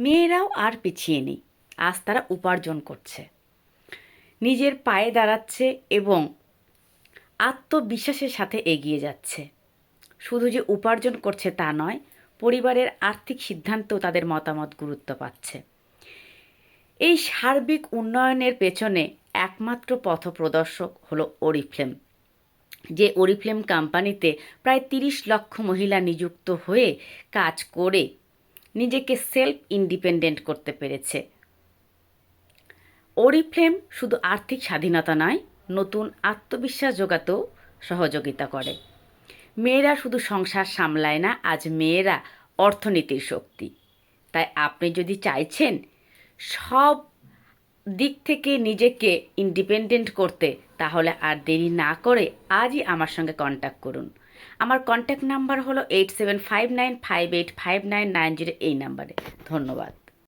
মেয়েরাও আর পিছিয়ে নেই। আজ তারা উপার্জন করছে, নিজের পায়ে দাঁড়াচ্ছে এবং আত্মবিশ্বাসের সাথে এগিয়ে যাচ্ছে। শুধু যে উপার্জন করছে তা নয়, পরিবারের আর্থিক সিদ্ধান্তেও তাদের মতামত গুরুত্ব পাচ্ছে। এই সার্বিক উন্নয়নের পেছনে একমাত্র পথপ্রদর্শক হলো অরিফ্লেম, যে অরিফ্লেম কোম্পানিতে প্রায় 30 লক্ষ মহিলা নিযুক্ত হয়ে কাজ করে নিজেকে সেলফ ইন্ডিপেন্ডেন্ট করতে পেরেছে। অরিফ্লেম শুধু আর্থিক স্বাধীনতা নয়, নতুন আত্মবিশ্বাস জোগাতেও সহযোগিতা করে। মেয়েরা শুধু সংসার সামলায় না, আজ মেয়েরা অর্থনীতির শক্তি। তাই আপনি যদি চাইছেন সব দিক থেকে নিজেকে ইন্ডিপেন্ডেন্ট করতে, তাহলে আর দেরি না করে আজই আমার সঙ্গে কন্ট্যাক্ট করুন। আমার কন্ট্যাক্ট নাম্বার হলো 8759585990, এই নাম্বারে। ধন্যবাদ।